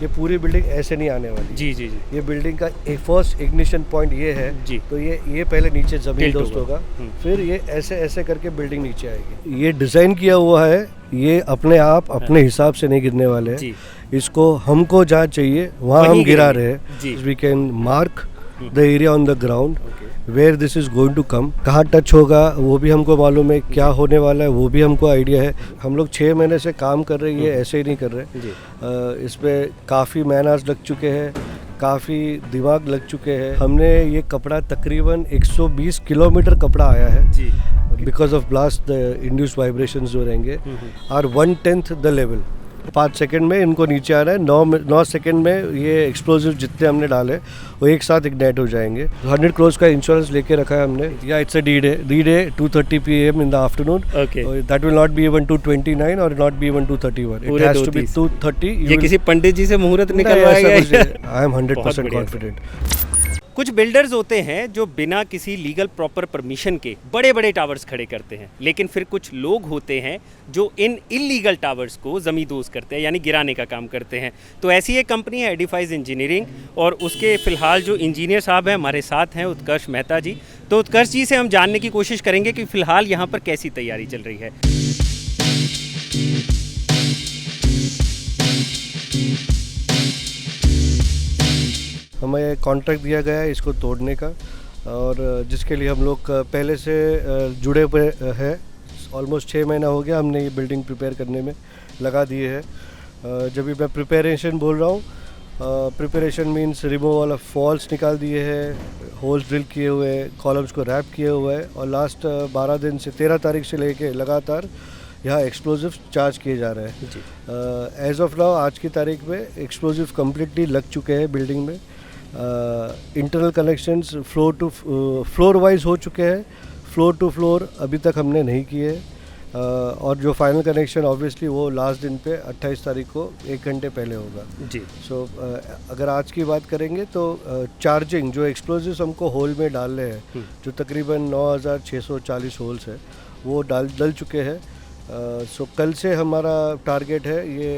ये पूरी बिल्डिंग ऐसे नहीं आने वाली। जी जी जी। ये बिल्डिंग का फर्स्ट इग्निशन पॉइंट ये है जी। तो ये पहले नीचे जमीन टिल्ट दोस्त होगा। होगा, फिर ये ऐसे ऐसे करके बिल्डिंग नीचे आएगी। ये डिज़ाइन किया हुआ है, ये अपने आप अपने हिसाब से नहीं गिरने वाले हैं। जी। इसको हमको जहाँ चाहिए वहाँ वहीं हम गिरा गिरेंगे। रहे जी। हैं। We can mark the area on the ground okay. Where this is going to come, कहाँ टच होगा वो भी हमको मालूम है, क्या होने वाला है वो भी हमको आइडिया है। हम लोग 6 महीने से काम कर रहे हैं, ये ऐसे ही नहीं कर रहे। जी। इस पर काफ़ी मैन आवर्स लग चुके हैं, काफ़ी दिमाग लग चुके हैं। हमने ये कपड़ा तकरीबन 120 किलोमीटर कपड़ा आया है जी। Because of blast. The induce vibrations जो रहेंगे आर 1/10 द लेवल। 5 सेकंड में इनको नीचे आना है, 9 सेकंड में ये एक्सप्लोजिव जितने हमने डाले वो एक साथ इग्नाइट हो जाएंगे। 100 करोड़ का इंश्योरेंस लेके रखा है हमने। या it's a D day 2:30 PM इन द आफ्टरनून। Okay. That will not be even 2:29 और not be even 2:31। It has to be 2:30। ये किसी पंडित जी से मुहूर्त निकलवाया गया? I am 100% confident. कुछ बिल्डर्स होते हैं जो बिना किसी लीगल प्रॉपर परमिशन के बड़े बड़े टावर्स खड़े करते हैं, लेकिन फिर कुछ लोग होते हैं जो इन इलीगल टावर्स को ज़मींदोज़ करते हैं, यानी गिराने का काम करते हैं। तो ऐसी एक कंपनी है एडिफाइज इंजीनियरिंग, और उसके फ़िलहाल जो इंजीनियर साहब हैं हमारे साथ हैं, उत्कर्ष मेहता जी। तो उत्कर्ष जी से हम जानने की कोशिश करेंगे कि फ़िलहाल यहाँ पर कैसी तैयारी चल रही है। हमें कॉन्ट्रैक्ट दिया गया है इसको तोड़ने का, और जिसके लिए हम लोग पहले से जुड़े हुए हैं। ऑलमोस्ट 6 महीना हो गया हमने ये बिल्डिंग प्रिपेयर करने में लगा दिए हैं। जब भी मैं प्रिपरेशन बोल रहा हूँ, preparation means removal of falls निकाल दिए हैं, होल्स ड्रिल किए हुए हैं, कॉलम्स को रैप किए हुए हैं, और लास्ट 12 दिन से 13 तारीख से लेके लगातार यहाँ एक्सप्लोजिव चार्ज किए जा रहे हैं। एज ऑफ नाउ आज की तारीख में एक्सप्लोजिव कम्प्लीटली लग चुके हैं बिल्डिंग में। इंटरनल कनेक्शंस फ्लोर वाइज हो चुके हैं, फ्लोर टू फ्लोर अभी तक हमने नहीं किए। और जो फाइनल कनेक्शन ऑब्वियसली वो लास्ट दिन पे 28 तारीख को 1 घंटे पहले होगा जी। सो अगर आज की बात करेंगे तो चार्जिंग जो एक्सप्लोजिव्स हमको होल में डालने हैं, जो तकरीबन 9640 होल्स है, वो डल चुके हैं। सो कल से हमारा टारगेट है ये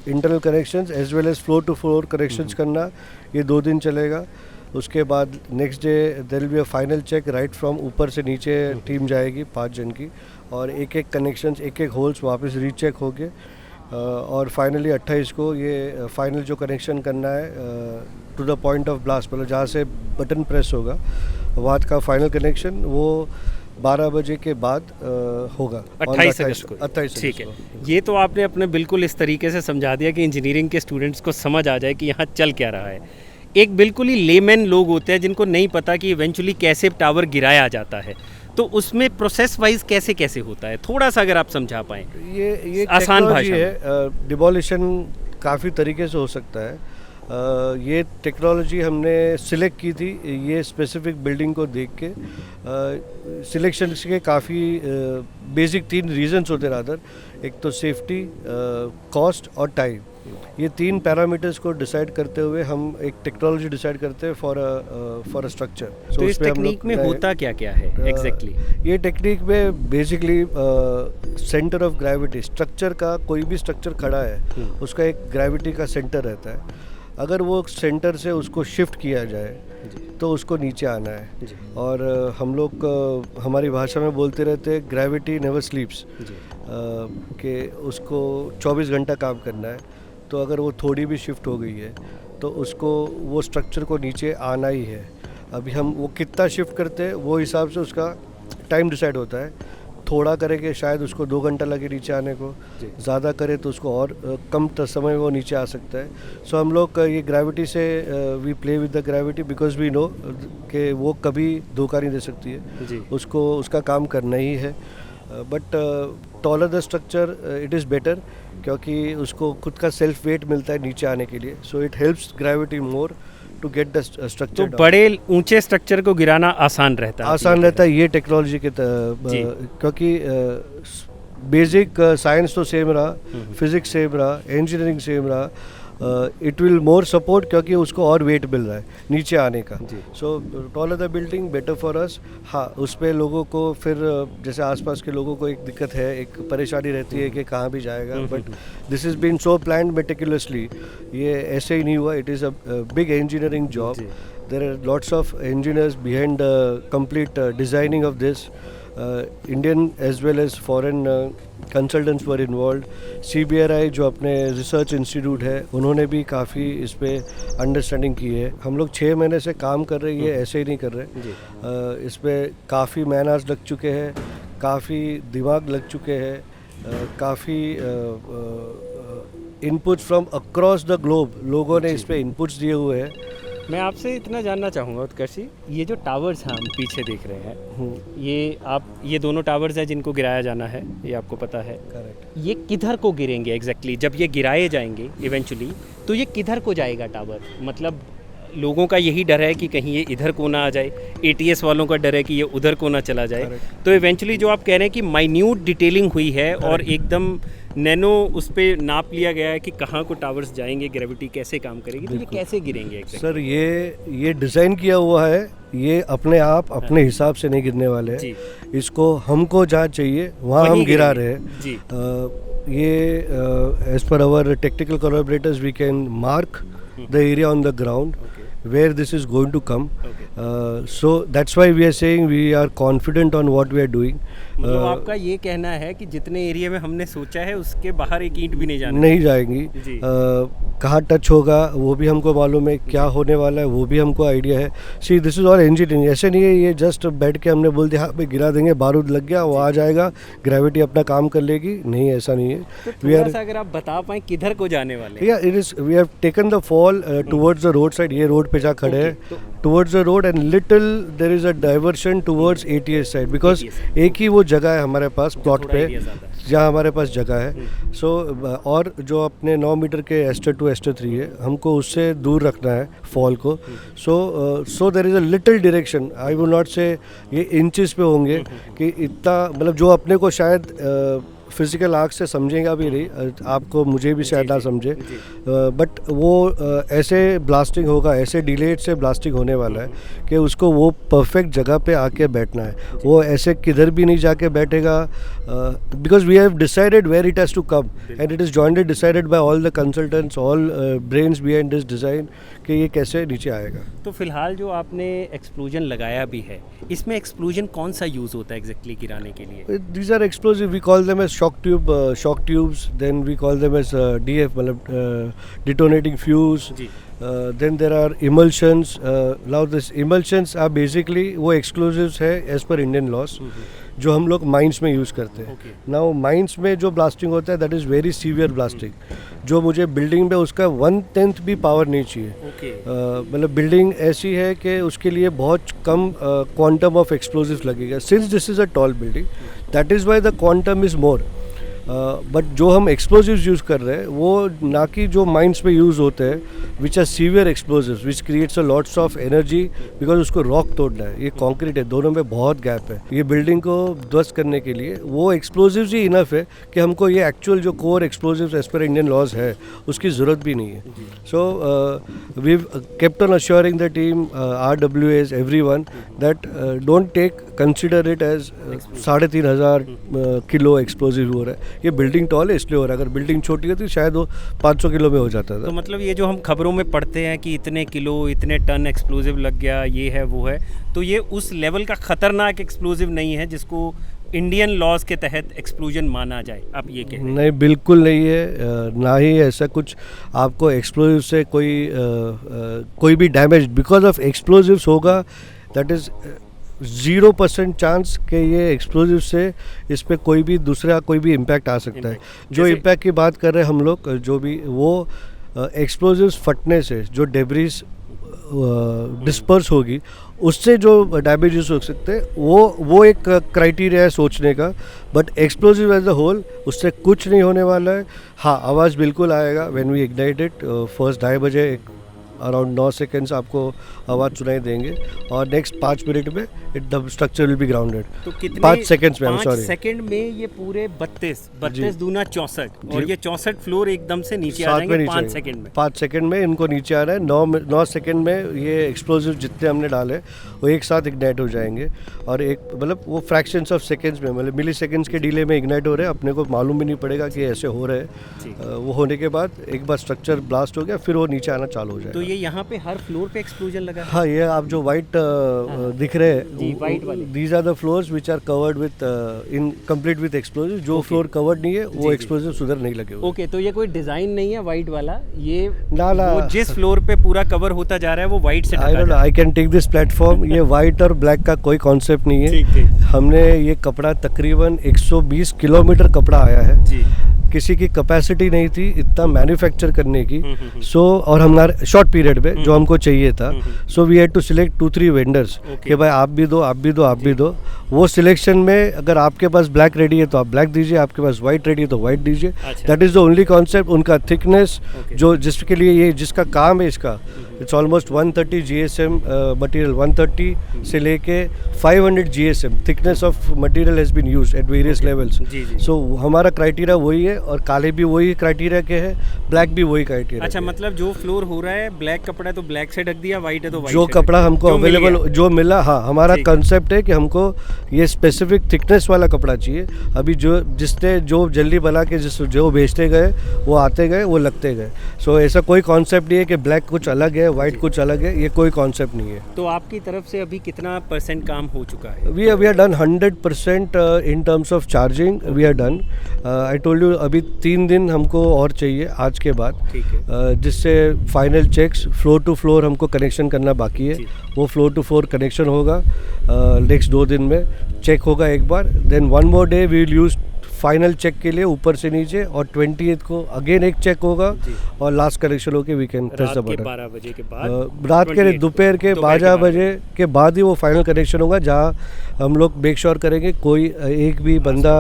internal connections as well as floor to floor connections करना। ये 2 दिन चलेगा। उसके बाद next day there will be a final check right from ऊपर से नीचे टीम जाएगी 5 जन की, और एक एक कनेक्शंस एक एक होल्स वापस रीचेक हो गए। और फाइनली 28 को ये फाइनल जो कनेक्शन करना है to the point of blast, मतलब जहाँ से बटन प्रेस होगा वहाँ का फाइनल कनेक्शन वो 12 बजे के बाद होगा 28 अगस्त को। 28 ठीक है। को। ये तो आपने अपने बिल्कुल इस तरीके से समझा दिया कि इंजीनियरिंग के स्टूडेंट्स को समझ आ जाए कि यहाँ चल क्या रहा है। एक बिल्कुल ही लेमैन लोग होते हैं जिनको नहीं पता कि इवेंचुअली कैसे टावर गिराया जाता है, तो उसमें प्रोसेस वाइज कैसे कैसे होता है, थोड़ा सा अगर आप समझा पाएँ। ये आसान भाषा है। डिमोलिशन काफ़ी तरीके से हो सकता है। ये टेक्नोलॉजी हमने सिलेक्ट की थी ये स्पेसिफिक बिल्डिंग को देख के। सिलेक्शन के काफ़ी बेसिक 3 रीजंस होते रादर। एक तो सेफ्टी, कॉस्ट और टाइम। ये 3 पैरामीटर्स को डिसाइड करते हुए हम एक टेक्नोलॉजी डिसाइड करते हैं फॉर अ स्ट्रक्चर। तो इस टेक्निक में होता क्या क्या है एग्जैक्टली? ये टेक्निक में basically centre of gravity, structure का कोई भी स्ट्रक्चर खड़ा है उसका एक ग्रेविटी का सेंटर रहता है। अगर वो सेंटर से उसको शिफ्ट किया जाए तो उसको नीचे आना है। और हम लोग हमारी भाषा में बोलते रहते हैं ग्रेविटी नेवर स्लीप्स, कि उसको 24 घंटा काम करना है। तो अगर वो थोड़ी भी शिफ्ट हो गई है तो उसको वो स्ट्रक्चर को नीचे आना ही है। अभी हम वो कितना शिफ्ट करते हैं वो हिसाब से उसका टाइम डिसाइड होता है। थोड़ा करेंगे शायद उसको 2 घंटा लगे नीचे आने को, ज़्यादा करे तो उसको और कम समय वो नीचे आ सकता है। सो हम लोग ये ग्रेविटी से we play with the gravity because we know कि वो कभी धोखा नहीं दे सकती है, उसको उसका काम करना ही है। But taller the structure it is better, क्योंकि उसको खुद का सेल्फ वेट मिलता है नीचे आने के लिए। So it helps gravity more to get the structure. तो बड़े ऊंचे स्ट्रक्चर को गिराना आसान रहता है ये टेक्नोलॉजी के क्योंकि बेसिक साइंस तो सेम रहा, फिजिक्स सेम रहा, इंजीनियरिंग सेम रहा, इट विल मोर सपोर्ट, क्योंकि उसको और वेट मिल रहा है नीचे आने का. जी. So taller the building better for us. हाँ, उस पर लोगों को फिर जैसे आसपास के लोगों को एक दिक्कत है, एक परेशानी रहती है कि कहाँ भी जाएगा. But this is been so planned meticulously. ये ऐसे ही नहीं हुआ. It is a big engineering job. There are lots of engineers behind the complete designing of this. Indian as well as foreign consultants were involved. CBRI जो अपने research institute है, उन्होंने भी काफ़ी इस पे अंडरस्टैंडिंग की है. हम लोग 6 महीने से काम कर रहे हैं, ऐसे ही नहीं कर रहे. इस पे काफ़ी मैन आवर्स लग चुके हैं, काफ़ी दिमाग लग चुके हैं, काफ़ी inputs from across the globe लोगों ने इस पे इनपुट्स दिए हुए हैं. मैं आपसे इतना जानना चाहूँगा उत्कर्ष जी, ये जो टावर्स हम पीछे देख रहे हैं, ये दोनों टावर्स हैं जिनको गिराया जाना है, ये आपको पता है. करेक्ट. ये किधर को गिरेंगे एग्जैक्टली? जब ये गिराए जाएंगे इवेंचुअली, तो ये किधर को जाएगा टावर? मतलब लोगों का यही डर है कि कहीं ये इधर को ना आ जाए, ATS वालों का डर है कि ये उधर को ना चला जाए. Correct. तो इवेंचुअली जो आप कह रहे हैं कि माइन्यूट डिटेलिंग हुई है और एकदम नैनो उस पर नाप लिया गया है कि कहाँ को टावर्स जाएंगे, ग्रेविटी कैसे काम करेगी, तो ये कैसे गिरेंगे exactly? सर, ये डिज़ाइन किया हुआ है. ये अपने आप अपने हिसाब से नहीं गिरने वाले हैं. इसको हमको जहाँ चाहिए वहाँ हम गिरा रहे हैं जी. ये as per our technical collaborators we can mark the area on the ground where this is going to come. So that's why we are saying we are confident on what we are doing. मतलब आपका ये कहना है कि जितने area में हमने सोचा है उसके बाहर एक ईंट भी नहीं जाने नहीं जाएंगी. कहाँ टच होगा वो भी हमको मालूम है, क्या होने वाला है वो भी हमको आइडिया है. सी, दिस इज ऑल इंजीनियरिंग. ऐसे नहीं है ये जस्ट बैठ के हमने बोल दिया हाँ भाई गिरा देंगे, बारूद लग गया, वो आ जाएगा, ग्रेविटी अपना काम कर लेगी. नहीं, ऐसा नहीं है. तो थोड़ा सा अगर आप बता पाएं किधर को जाने वाले हैं. It is we have taken the fall towards the road side. ये रोड पे जा खड़े हैं towards the road and little there is a diversion towards ATS side, because एक ही वो जगह है हमारे पास प्लॉट पे जहाँ हमारे पास जगह है. सो और जो अपने 9 मीटर के एस्टर 2 एस्टर 3 है, हमको उससे दूर रखना है फॉल को. So there is a little direction. I would not say ये इंचेस पे होंगे कि इतना, मतलब जो अपने को शायद फिजिकल आँख से समझेगा भी नहीं, आपको मुझे भी शायद ना समझे, बट वो ऐसे ब्लास्टिंग होगा, ऐसे डिलेड से ब्लास्टिंग होने वाला है कि उसको वो परफेक्ट जगह पे आके बैठना है. वो ऐसे किधर भी नहीं जाके बैठेगा, because we have decided where it has to come and it is jointly decided by all the consultants, all brains behind this design कि ये कैसे नीचे आएगा. तो फिलहाल जो आपने एक्सप्लोजन लगाया भी है, इसमें एक्सप्लोजन कौन सा यूज़ होता है एग्जैक्टली गिराने के लिए? These are explosive. We call them as shock tubes. Then we call them as DF, मतलब detonating fuse. Then there are emulsions. Now this emulsions are basically वो explosives है as per Indian laws, जो हम लोग mines में use करते हैं. Now mines में जो ब्लास्टिंग होता है that is very severe blasting, जो मुझे बिल्डिंग में उसका 1/10 भी पावर नहीं चाहिए. मतलब बिल्डिंग ऐसी है कि उसके लिए बहुत कम क्वांटम ऑफ एक्सप्लोजिव्स लगेगा. Since this is a tall building, that is why the quantum is more. But जो हम एक्सप्लोजिव्स यूज़ कर रहे हैं वो ना कि जो माइंस में यूज़ होते हैं, which are severe explosives which creates a lots of energy, because उसको रॉक तोड़ना है. ये कंक्रीट है, दोनों में बहुत गैप है. ये बिल्डिंग को ध्वस्त करने के लिए वो एक्सप्लोजिव्स ही इनफ है कि हमको ये एक्चुअल जो core explosives as per Indian laws है उसकी ज़रूरत भी नहीं है. So we kept on assuring the team, RWAs, everyone, that don't take consider it as 3,500 kilo explosive हो रहा है. ये बिल्डिंग टॉल है इसलिए हो रहा है. अगर बिल्डिंग छोटी होती शायद वो 500 किलो में हो जाता था. तो मतलब ये जो हम खबरों में पढ़ते हैं कि इतने किलो, इतने टन एक्सप्लोजिव लग गया, ये है वो है, तो ये उस लेवल का ख़तरनाक एक्सप्लोजिव नहीं है जिसको इंडियन लॉज के तहत एक्सप्लोजन माना जाए, आप ये कह रहे हैं? नहीं, बिल्कुल नहीं है. ना ही ऐसा कुछ आपको एक्सप्लोजिव से कोई भी डैमेज बिकॉज ऑफ एक्सप्लोजिव्स होगा. दैट इज़ 0% चांस कि ये एक्सप्लोजिव से इस पे कोई भी इम्पैक्ट आ सकता है. जो इम्पैक्ट की बात कर रहे हैं हम लोग, जो भी वो एक्सप्लोजिव्स फटने से जो डेब्रिस डिस्पर्स होगी उससे जो डैमेजेस हो सकते हैं वो एक क्राइटेरिया है सोचने का. But explosive as a whole उससे कुछ नहीं होने वाला है. हाँ, आवाज़ बिल्कुल आएगा when we ignite it. First 2:30 बजे एक अराउंड 9 सेकेंड्स आपको आवाज़ सुनाई देंगे और नेक्स्ट 5 मिनट में the structure will be grounded. तो कितने 5 सेकेंड्स में, 5 सेकंड में ये पूरे 32 दूना 64 और ये 64 फ्लोर एकदम से नीचे आ जाएंगे 5 सेकंड में। 5 सेकंड में इनको नीचे आ रहा है। 9 सेकंड में ये एक्सप्लोजिव जितने हमने डाले वो एक साथ इग्नाइट हो जाएंगे और एक मतलब वो फ्रैक्शंस ऑफ सेकंड्स में, मतलब मिली सेकंड्स के डिले में इग्नाइट हो रहे हैं। अपने को मालूम भी नहीं पड़ेगा कि ऐसे हो रहे हैं। वो होने के बाद एक बार स्ट्रक्चर ब्लास्ट हो गया फिर वो नीचे आना चालू हो जाएगा। तो ये यहाँ पे हर फ्लोर पे एक्सप्लोजन लगा है? हाँ, ये आप जो वाइट दिख रहे हैं, वाइट वाले, these are the floors which are covered with in complete with explosive. जो फ्लोर कवर्ड नहीं है वो एक्सप्लोजिव उधर नहीं लगे हुए। ओके, तो ये कोई डिजाइन नहीं है वाइट वाला, ये ना वो जिस फ्लोर पे पूरा कवर होता जा रहा है वो वाइट से ढका है। I can take this platform. ये वाइट और ब्लैक का कोई कॉन्सेप्ट नहीं है। ठीक। हमने ये कपड़ा तकरीबन 120 किलोमीटर कपड़ा आया है जी। किसी की कैपेसिटी नहीं थी इतना मैन्युफैक्चर करने की। सो और हमारे शॉर्ट पीरियड में जो हमको चाहिए था, so we had to select 2-3 vendors कि भाई आप भी दो, आप भी दो, आप भी दो। वो सिलेक्शन में अगर आपके पास ब्लैक रेडी है तो आप ब्लैक दीजिए, आपके पास वाइट रेडी है तो वाइट दीजिए। That is the only concept. उनका थिकनेस जो जिसके लिए ये जिसका काम है इसका, इट्स ऑलमोस्ट 130 GSM मटेरियल, 130 से लेके 500 GSM thickness of material has been used at various levels. So हमारा क्राइटेरिया वही है और काले भी वही क्राइटेरिया के हैं, ब्लैक भी वही क्राइटेरिया। अच्छा, मतलब जो फ्लोर हो रहा है ब्लैक कपड़ा है तो ब्लैक से ढक दिया, वाइट है तो वाइट। जो कपड़ा हमको अवेलेबल जो मिला, हाँ, हमारा कंसेप्ट है कि हमको ये स्पेसिफिक थिकनेस वाला कपड़ा चाहिए। अभी जो जिसने जो जल्दी बना के जो बेचते गए वो आते गए वो लगते गए। सो ऐसा कोई कॉन्सेप्ट नहीं है कि ब्लैक कुछ अलग है वाइट कुछ अलग है, ये कोई कॉन्सेप्ट नहीं है। तो आपकी तरफ से अभी कितना % काम हो चुका है? We are done 100% in terms of charging. We are done. I told you अभी 3 दिन हमको और चाहिए आज के बाद, जिससे final checks floor to floor हमको कनेक्शन करना बाकी है। वो फ्लोर टू फ्लोर कनेक्शन होगा नेक्स्ट 2 दिन में, चेक होगा एक बार। Then 1 more day we will use final check के लिए ऊपर से नीचे, और 28 को अगेन एक चेक होगा और लास्ट कनेक्शन होके we can press the button. 12 बजे के बाद, रात के दोपहर के 12 बजे के बाद ही वो फाइनल कनेक्शन होगा, जहाँ हम लोग मेक श्योर करेंगे कोई एक भी बंदा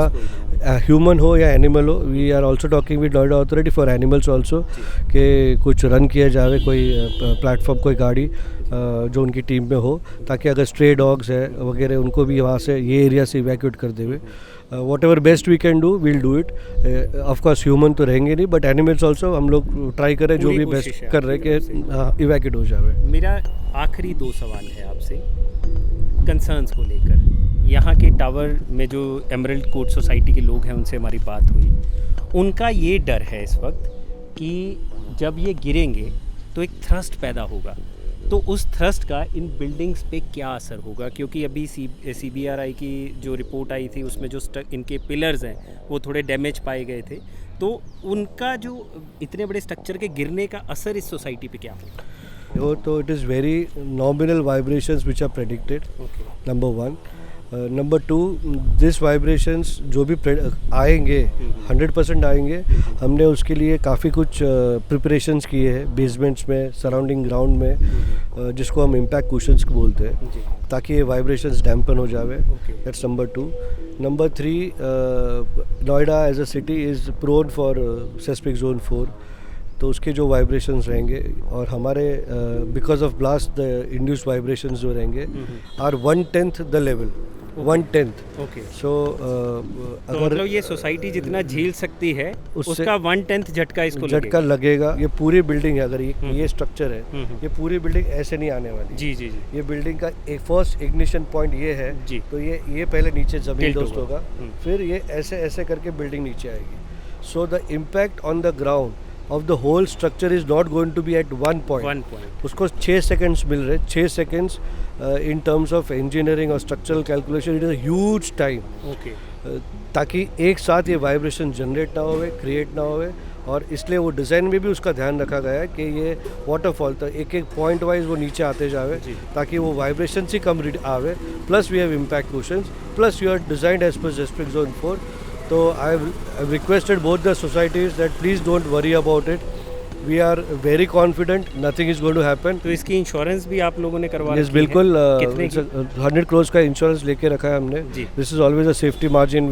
ह्यूमन हो या एनिमल हो। We are also talking with Noida authority for animals also, कि कुछ रन किया जाए कोई प्लेटफॉर्म, कोई गाड़ी जो उनकी टीम में हो, ताकि अगर स्ट्रे डॉग्स है वगैरह उनको भी वहाँ से ये एरिया से इवैक्यूएट कर देवे। Whatever best we can do we'll do it. Of course human तो रहेंगे नहीं, बट एनिमल्स ऑल्सो हम लोग ट्राई करें जो भी बेस्ट कर रहे कि इवैक्यूएट हो जाए। मेरा आखिरी 2 सवाल है आपसे कंसर्न्स को लेकर। यहाँ के टावर में जो एमरल्ड कोर्ट सोसाइटी के लोग हैं उनसे हमारी बात हुई, उनका ये डर है इस वक्त कि जब ये गिरेंगे तो एक थ्रस्ट पैदा होगा, तो उस थ्रस्ट का इन बिल्डिंग्स पे क्या असर होगा? क्योंकि अभी CBRI की जो रिपोर्ट आई थी उसमें जो इनके पिलर्स हैं वो थोड़े डैमेज पाए गए थे, तो उनका जो इतने बड़े स्ट्रक्चर के गिरने का असर इस सोसाइटी पे क्या होगा? तो it is very nominal vibrations which are predicted, number 1। Number 2, this vibrations जो भी आएंगे 100% आएंगे। हमने उसके लिए काफ़ी कुछ प्रिपरेशंस किए हैं बेसमेंट्स में, सराउंडिंग ग्राउंड में, जिसको हम इम्पैक्ट कुशंस बोलते हैं, ताकि ये वाइब्रेशंस डैम्पन हो जावे। That's number 2। Number 3, Noida as a city is prone for seismic zone 4, तो उसके जो वाइब्रेशंस रहेंगे और हमारे because of blast the induced vibrations जो रहेंगे are 1/10 the level, 1/10। Okay. So तो मतलब ये सोसाइटी जितना झेल सकती है उसका 1/10 झटका इसको झटका लगेगा। ये पूरी बिल्डिंग है, अगर ये स्ट्रक्चर है, ये पूरी बिल्डिंग ऐसे नहीं आने वाली। जी जी जी। ये बिल्डिंग का एक फर्स्ट इग्निशन पॉइंट ये है जी। तो ये पहले नीचे जमीन दोस्त होगा, फिर ये ऐसे ऐसे करके बिल्डिंग नीचे आएगी। So the impact on the ground of the whole structure is not going to be at one point. उसको 6 seconds मिल रहे, 6 seconds in terms of engineering और structural calculation, it is a huge time. Okay. ताकि एक साथ ये vibration generate ना होवे, create ना होवे, और इसलिए वो डिज़ाइन में भी उसका ध्यान रखा गया है कि ये वाटरफॉल तो एक एक पॉइंट वाइज वो नीचे आते जावे, ताकि वो वाइब्रेशन ही कम आवे। Plus we have impact cushions, plus you are designed as per seismic zone 4। So I've requested both the societies that please don't worry about it. We are very confident nothing is going to happen. तो इसकी insurance भी आप लोगों ने करवा Yes, बिल्कुल। 100 crores का insurance लेके रखा है हमने। This is always a safety margin.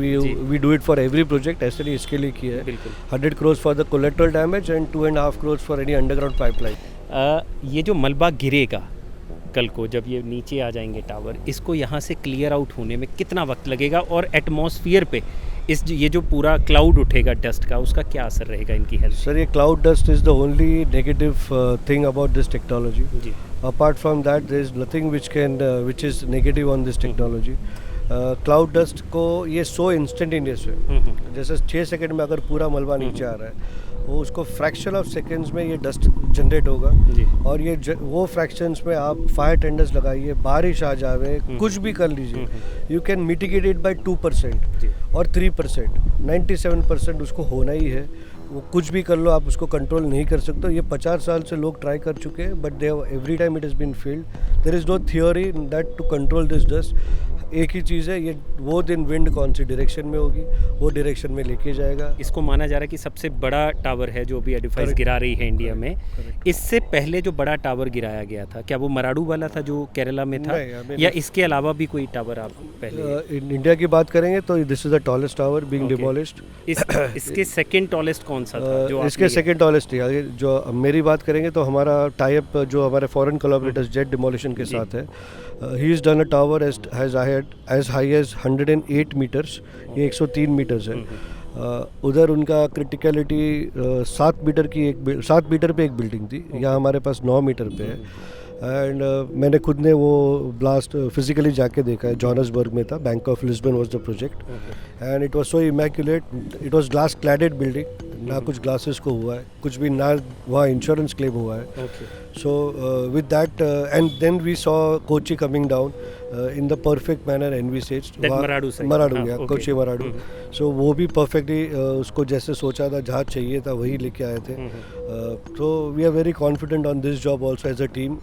We do it for every project. ऐसे नहीं इसके लिए किया है। 100 crores for the collateral damage and 2.5 crores for any underground pipeline. ये जो मलबा गिरेगा कल को, जब ये नीचे आ जाएंगे टावर, इसको यहाँ से क्लियर आउट होने में कितना वक्त लगेगा, और एटमॉस्फेयर पे ये जो पूरा क्लाउड उठेगा डस्ट का, उसका क्या असर रहेगा इनकी हेल्थ? सर, ये cloud dust is the only negative thing about this technology. जी. Apart from that, there is nothing which is negative on this technology. Cloud dust को ये सो इंस्टेंटेनियस है, जैसे 6 सेकंड में अगर पूरा मलबा नीचे आ रहा है, वो उसको फ्रैक्शन ऑफ सेकंड्स में ये डस्ट जनरेट होगा. और ये वो फ्रैक्शंस में आप फायर टेंडर्स लगाइए, बारिश आ जावे, कुछ भी कर लीजिए, you can mitigate it by 2% और 3%. 97% उसको होना ही है. वो कुछ भी कर लो, आप उसको कंट्रोल नहीं कर सकते. ये 50 साल से लोग ट्राई कर चुके हैं, but they every time it has been failed. There is no theory that to control this dust. एक ही चीज़ है, ये वो दिन विंड कौन सी डायरेक्शन में होगी, वो डायरेक्शन में लेके जाएगा. इसको माना जा रहा है कि सबसे बड़ा टावर है जो अभी एडिफाइस गिरा रही है इंडिया में. इससे पहले जो बड़ा टावर गिराया गया था, क्या वो मराडू वाला था जो केरला में था, या इसके अलावा भी कोई टावर आप पहले? इंडिया की बात करेंगे तो this is the tallest tower being demolished. इसके सेकंड टॉलेस्ट कौन सा था जो इसके सेकंड टॉलेस्ट थी. जो मेरी बात करेंगे तो हमारा टाई अप जो हमारे फॉरेन कोलैबोरेटर्स जेट डिमोलिशन के साथ है. He is done a tower as high as 108 meters. ये 103 मीटर्स है. उधर उनका क्रिटिकलिटी 7 मीटर पे एक बिल्डिंग थी. यहाँ हमारे पास 9 मीटर पे है. एंड मैंने खुद ने वो ब्लास्ट फिजिकली जाके देखा है. जोहान्सबर्ग में था. Bank of Lisbon was the project, and it was so immaculate. It was glass cladded building. ना कुछ ग्लासेस को हुआ है, कुछ भी ना वहाँ इंश्योरेंस क्लेम हुआ है. So with that and then we saw Kochi coming down in the perfect manner envisaged. Maradu या कोची मराडू. सो वो भी परफेक्टली उसको जैसे सोचा था, जहाँ चाहिए था वही लेके आए थे. तो we are very confident on this job also as a team.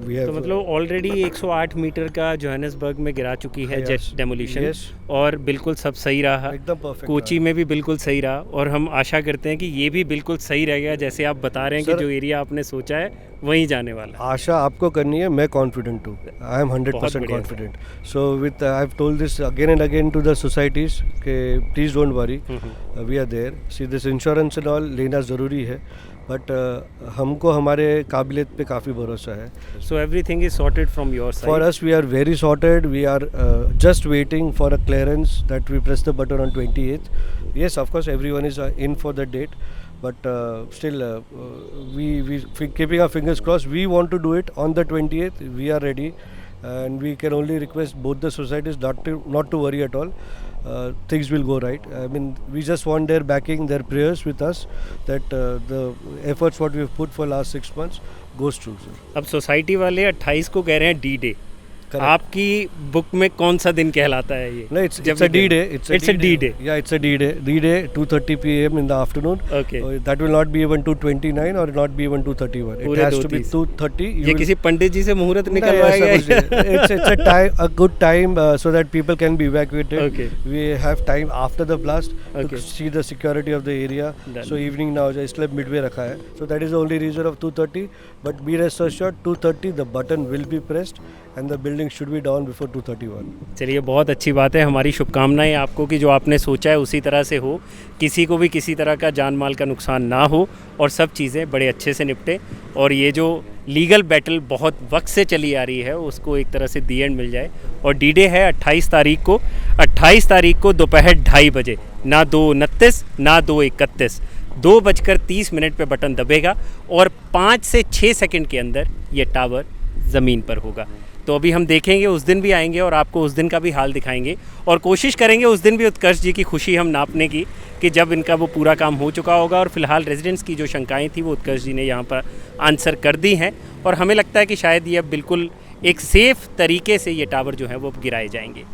We have, तो मतलब ऑलरेडी 108 मीटर का जोहान्सबर्ग में गिरा चुकी है जेट डेमोलिशन, और बिल्कुल सब सही रहा, एकदम परफेक्ट. कोची में भी बिल्कुल सही रहा, और हम आशा करते हैं कि ये भी बिल्कुल सही रहेगा जैसे आप बता रहे हैं कि जो एरिया आपने सोचा है वहीं जाने वाला. आशा आपको करनी है, मैं कॉन्फिडेंट हूँ. I am 100% confident. So with I have told this again and again to the societies के please don't worry, we are there. See this insurance and all लेना ज़रूरी है, बट हमको हमारे काबिलियत पे काफ़ी भरोसा है. So everything is sorted from your side. For us we are very sorted. We are just waiting for a clearance that we press the button on 28th. Yes, of course, everyone is in for the date, but still we keeping our fingers crossed. We want to do it on the 28th. We are ready, and we can only request both the societies not to worry at all. Things will go right. I mean, we just want their backing, their prayers with us, that the efforts what we have put for last 6 months goes through, sir. अब society वाले 28 को कह रहे हैं D day. आपकी book में कौन सा दिन कहलाता है ये? No, it's a D-Day. It's a D-Day. Yeah, it's a D-Day. D-Day, 2:30 p.m. in the afternoon. Okay. That will not be even 2:29 or not be even 2:31. It has to be 2:30. ये किसी पंडित जी से मुहूर्त निकलवाया गया है? It's a good time so that people can be evacuated. Okay. We have time after the blast to see the security of the area. Done. So evening now, इसलिए midway रखा है. So that is the only reason of 2:30. But be rest assured, 2:30 the button will be pressed and the building should be down before 2:31. चलिए, बहुत अच्छी बात है. हमारी शुभकामनाएं आपको कि जो आपने सोचा है उसी तरह से हो, किसी को भी किसी तरह का जान माल का नुकसान ना हो, और सब चीज़ें बड़े अच्छे से निपटे, और ये जो लीगल बैटल बहुत वक्त से चली आ रही है उसको एक तरह से दी एंड मिल जाए. और डी डे है 28 तारीख को. 28 तारीख को दोपहर 2:30 बजे, ना 2:29 ना 2:31, 2:30 पे बटन दबेगा और 5 से 6 सेकंड के अंदर ये टावर ज़मीन पर होगा. तो अभी हम देखेंगे, उस दिन भी आएंगे और आपको उस दिन का भी हाल दिखाएंगे, और कोशिश करेंगे उस दिन भी उत्कर्ष जी की खुशी हम नापने की कि जब इनका वो पूरा काम हो चुका होगा. और फिलहाल रेजिडेंट्स की जो शंकाएं थी वो उत्कर्ष जी ने यहाँ पर आंसर कर दी हैं, और हमें लगता है कि शायद ये अब बिल्कुल एक सेफ़ तरीके से ये टावर जो है वो गिराए जाएंगे.